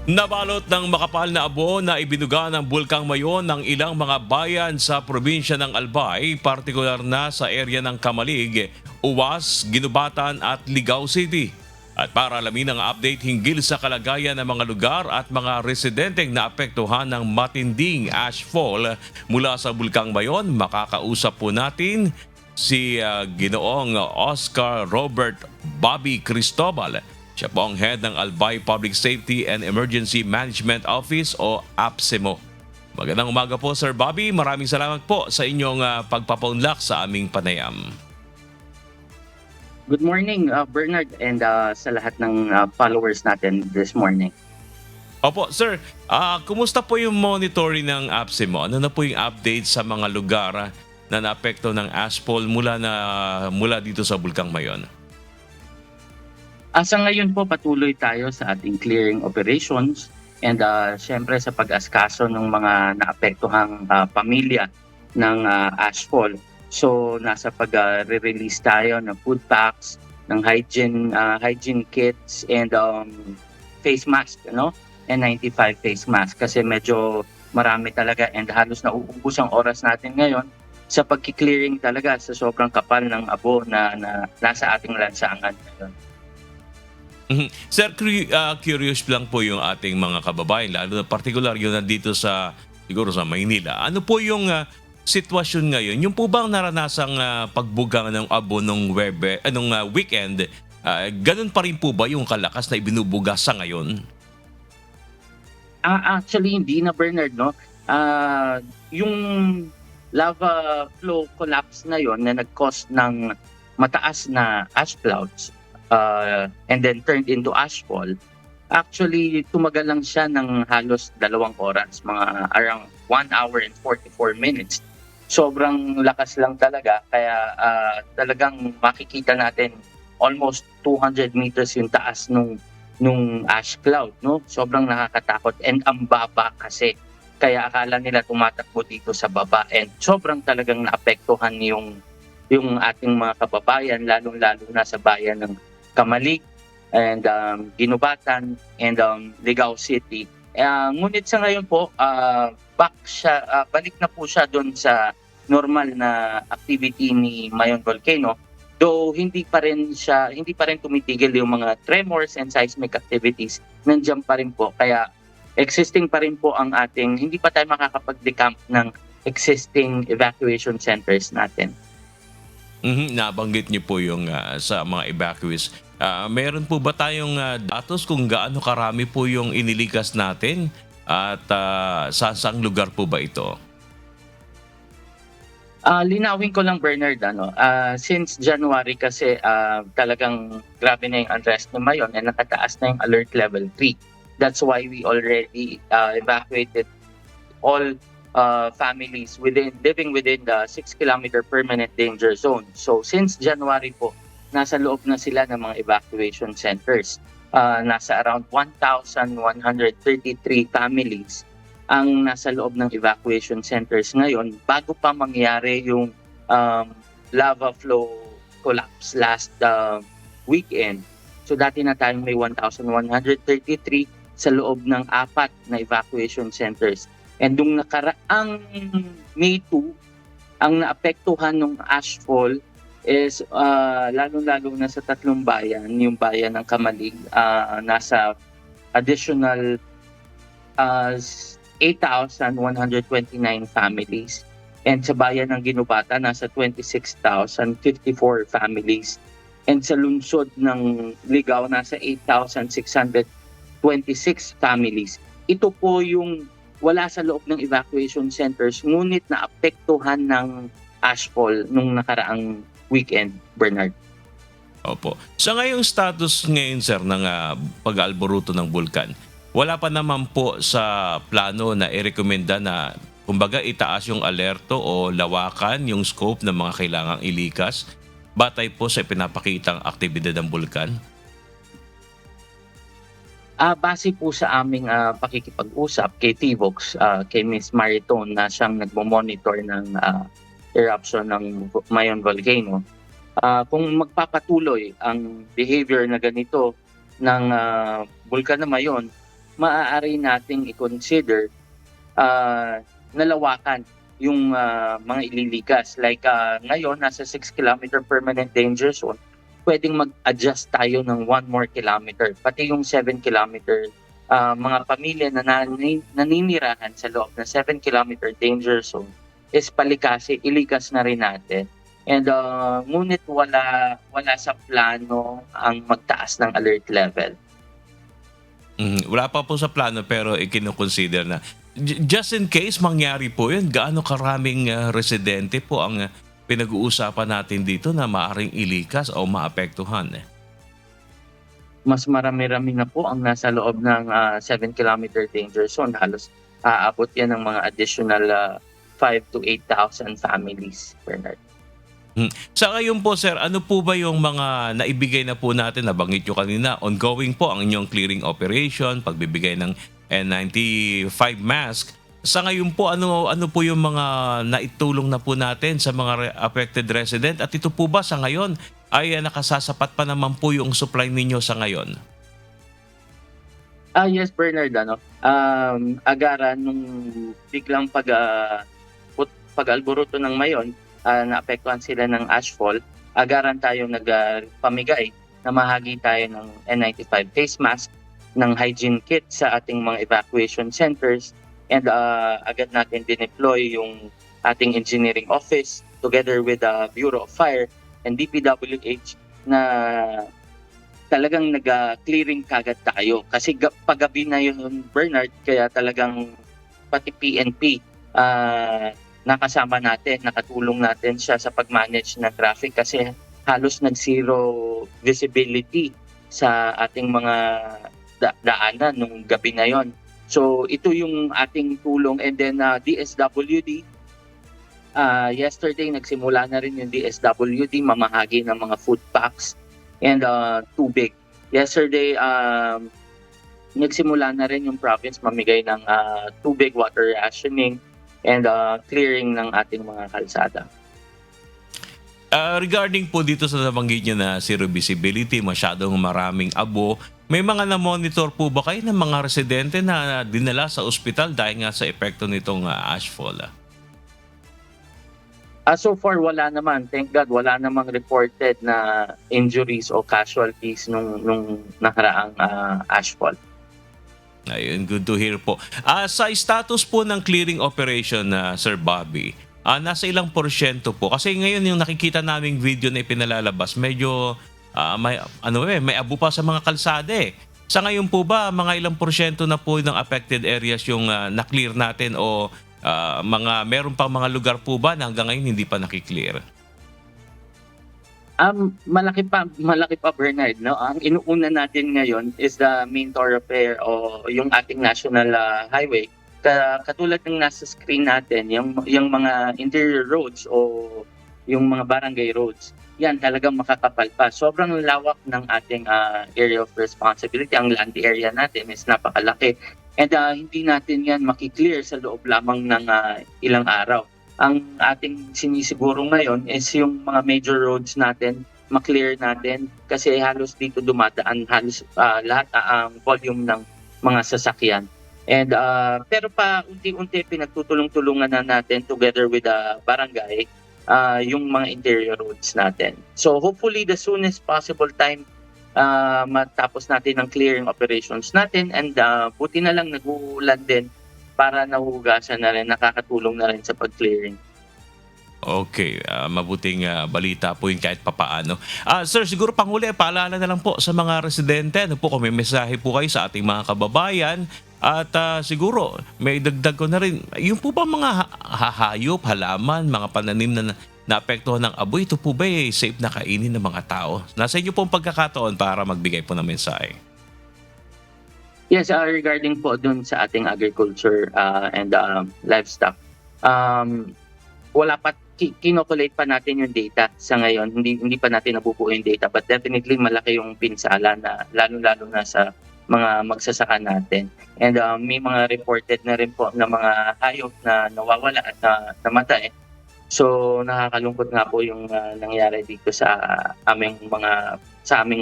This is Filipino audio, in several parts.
Nabalot ng makapal na abo na ibinuga ng Bulkang Mayon ng ilang mga bayan sa probinsya ng Albay, partikular na sa area ng Kamalig, Uwas, Ginubatan at Ligao City. At para alamin ang update hinggil sa kalagayan ng mga lugar at mga residenteng naapektuhan ng matinding ashfall mula sa Bulkang Mayon, makakausap po natin si Ginoong Oscar Robert Bobby Cristobal. Siya po ang head ng Albay Public Safety and Emergency Management Office o APSEMO. Magandang umaga po Sir Bobby. Maraming salamat po sa inyong pagpapaunlak sa aming panayam. Good morning, Bernard, and sa lahat ng followers natin this morning. Opo, Sir. Kumusta po yung monitoring ng APSEMO? Ano na po yung update sa mga lugar na naapekto ng ashfall mula dito sa Bulkang Mayon? Sa ngayon po, patuloy tayo sa ating clearing operations and syempre sa pag-askaso ng mga naapektuhang pamilya ng ashfall. So nasa pag-release tayo ng food packs, ng hygiene kits and face mask, N95 face mask kasi medyo marami talaga and halos nauubos ang oras natin ngayon sa pag-clearing talaga sa sobrang kapal ng abo na nasa ating lansangan ngayon. Sir, curious lang po yung ating mga kababayan, lalo na particular yung nandito siguro sa Maynila. Ano po yung sitwasyon ngayon? Yung po bang naranasang pagbuga ng abo nung weekend, ganun pa rin po ba yung kalakas na ibinubuga sa ngayon? Actually, hindi na, Bernard, no? Yung lava flow collapse na yon na nag-cause ng mataas na ash clouds, and then turned into ashfall, actually tumagal lang siya ng halos 2 oras, mga around 1 hour and 44 minutes. Sobrang lakas lang talaga, kaya talagang makikita natin almost 200 meters yung taas nung ash cloud, no? Sobrang nakakatakot and ang baba kasi. Kaya akala nila tumatakbo dito sa baba and sobrang talagang naapektuhan yung ating mga kababayan, lalong-lalo na sa bayan ng Kamalig and Ginubatan and Ligao City. Ngunit sa ngayon po, balik na po siya doon sa normal na activity ni Mayon Volcano. Though hindi pa rin tumitigil yung mga tremors and seismic activities, nandiyan pa rin po. Kaya existing pa rin po ang hindi pa tayo makakapag-decamp ng existing evacuation centers natin. Nabanggit niyo po yung sa mga evacuees. Meron po ba tayong datos kung gaano karami po yung inilikas natin at sa saang lugar po ba ito? Linawin ko lang, Bernard, since January kasi talagang grabe na yung unrest ni Mayon and nakataas na yung alert level 3. That's why we already evacuated all families living within the 6-kilometer permanent danger zone. So since January po, nasa loob na sila ng mga evacuation centers. Nasa around 1,133 families ang nasa loob ng evacuation centers ngayon bago pa mangyari yung lava flow collapse last weekend. So dati na tayong may 1,133 sa loob ng 4 na evacuation centers. And nung nakaraang May 2, ang naapektuhan ng ashfall is lalo-lalo na sa 3 bayan, yung bayan ng Kamalig, nasa additional 8,129 families. And sa bayan ng Ginubata, nasa 26,054 families. And sa lungsod ng Ligao, nasa 8,626 families. Ito po yung wala sa loob ng evacuation centers, ngunit naapektuhan ng ashfall nung nakaraang weekend, Bernard. Opo. Sa ngayong status ngayon, sir, ng pag-alboruto ng bulkan, wala pa naman po sa plano na irekomenda na kumbaga itaas yung alerto o lawakan yung scope ng mga kailangang ilikas batay po sa pinapakitang aktibidad ng bulkan? Base po sa aming pakikipag-usap kay TVOX, kay Ms. Maritone na siyang nagmo-monitor ng eruption ng Mayon Volcano, kung magpapatuloy ang behavior na ganito ng bulkan na Mayon, maaari nating i-consider nalawakan yung mga ililikas. Like ngayon, nasa 6 kilometer permanent danger zone, pwedeng mag-adjust tayo ng 1 more kilometer. Pati yung 7 kilometer, mga pamilya na naninirahan sa loob ng 7 kilometer danger zone is palikasi, ilikas na rin natin. And ngunit wala sa plano ang magtaas ng alert level. Wala pa po sa plano pero ikino-consider na. Just in case mangyari po yun, gaano karaming residente po ang pinag-uusapan natin dito na maaring ilikas o maapektuhan? Mas marami-rami na po ang nasa loob ng 7 kilometer danger zone. Halos aabot yan ng mga additional 5,000 to 8,000 families, Bernard. Sa ngayon po sir, ano po ba yung mga naibigay na po natin, nabanggit nyo kanina, ongoing po ang inyong clearing operation, pagbibigay ng N95 mask. Sa ngayon po, ano po yung mga naitulong na po natin sa mga affected resident? At ito po ba sa ngayon ay nakasasapat pa naman po yung supply ninyo sa ngayon? Yes, Bernard, agaran nung biglang pag-alboruto ng Mayon, naapektuhan sila ng ashfall, agaran tayo nagpamigay, namahagi tayo ng N95 face mask, ng hygiene kit sa ating mga evacuation centers, and agad natin dineploy yung ating engineering office together with the Bureau of Fire and DPWH na talagang nag-clearing kagad tayo. Kasi paggabi na yun, Bernard, kaya talagang pati PNP nakasama natin, nakatulong natin siya sa pag-manage ng traffic kasi halos nag-zero visibility sa ating mga daanan nung gabi na yon. So ito yung ating tulong, and then DSWD, yesterday nagsimula na rin yung DSWD mamahagi ng mga food packs and tubig. Yesterday nagsimula na rin yung province mamigay ng tubig, water rationing, and clearing ng ating mga kalsada. Regarding po dito sa nabanggit nyo na zero visibility, masyadong maraming abo, may mga na-monitor po ba kayo ng mga residente na dinala sa ospital dahil nga sa epekto nitong ashfall? So far, wala naman. Thank God, wala namang reported na injuries o casualties nung nakaraang ashfall. Ayun, good to hear po. Sa status po ng clearing operation, Sir Bobby, nasa ilang porsyento po? Kasi ngayon yung nakikita naming video na ipinalalabas, medyo may abo pa sa mga kalsada eh. Sa ngayon po ba, mga ilang porsyento na po ng affected areas yung na-clear natin o meron pang mga lugar po ba na hanggang ngayon hindi pa nakiklear? Malaki pa Bernard, no? Ang inuuna natin ngayon is the main thoroughfare o yung ating national highway. Katulad ng nasa screen natin, yung mga interior roads o yung mga barangay roads, yan talagang makakapal pa. Sobrang lawak ng ating area of responsibility. Ang land area natin is napakalaki. And hindi natin yan makiklear sa loob lamang ng ilang araw. Ang ating sinisiguro ngayon is yung mga major roads natin, maklear natin kasi halos dito dumadaan halos lahat ang volume ng mga sasakyan. And pero pa unti-unti pinagtutulong-tulungan na natin together with the barangay yung mga interior roads natin. So hopefully the soonest possible time matapos natin ang clearing operations natin, and buti na lang nag-uulan din para nahuhugasan na rin, nakakatulong na rin sa pag-clearing. Okay, mabuting balita po yun kahit papaano. Sir, siguro panghuli, paalala na lang po sa mga residente, kung may mensahe po kayo sa ating mga kababayan, at siguro may dagdag ko na rin, yung po ba mga hayop, halaman, mga pananim na naapektuhan ng apoy, ito po ba safe na kainin ng mga tao? Nasa inyo pong pagkakataon para magbigay po ng mensahe. Yes, regarding po dun sa ating agriculture and livestock, wala pa, kinokulate pa natin yung data sa ngayon. Hindi pa natin nabubuo yung data, but definitely malaki yung pinsala na lalo-lalo na sa mga magsasaka natin. And may mga reported na rin po na mga hayop na nawawala at namatay. So nakakalungkot nga po yung nangyari dito sa aming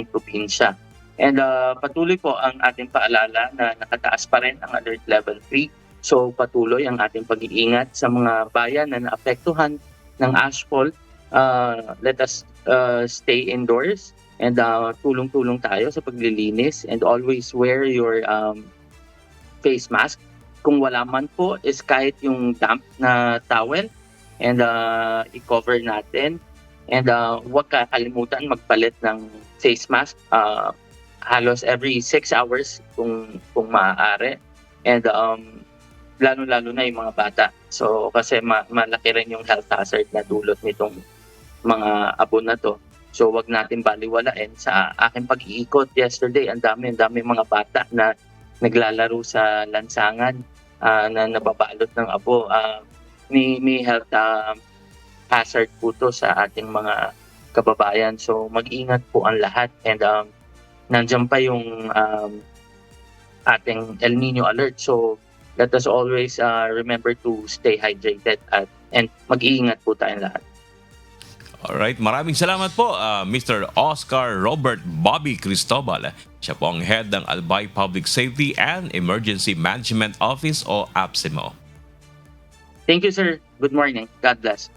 probinsya. And patuloy po ang ating paalala na nakataas pa rin ang Alert Level 3. So patuloy ang ating pag-iingat sa mga bayan na naapektuhan ng ashfall. Let us stay indoors and tulong-tulong tayo sa paglilinis and always wear your face mask. Kung wala man po is kahit yung damp na towel and i-cover natin. And huwag kakalimutan magpalit ng face mask halos every 6 hours kung maaari. And lalo-lalo na yung mga bata. So kasi malaki rin yung health hazard na dulot nitong mga abon na to. So wag natin baliwalain. Sa aking pag-iikot yesterday, ang dami mga bata na naglalaro sa lansangan na nababalot ng abo. May health hazard po to sa ating mga kababayan. So mag-ingat po ang lahat. And nandiyan pa yung ating El Nino alert. So let us always remember to stay hydrated and mag-iingat po tayong lahat. Alright, maraming salamat po, Mr. Oscar Robert Bobby Cristobal. Siya po ang head ng Albay Public Safety and Emergency Management Office o APSEMO. Thank you, sir. Good morning. God bless.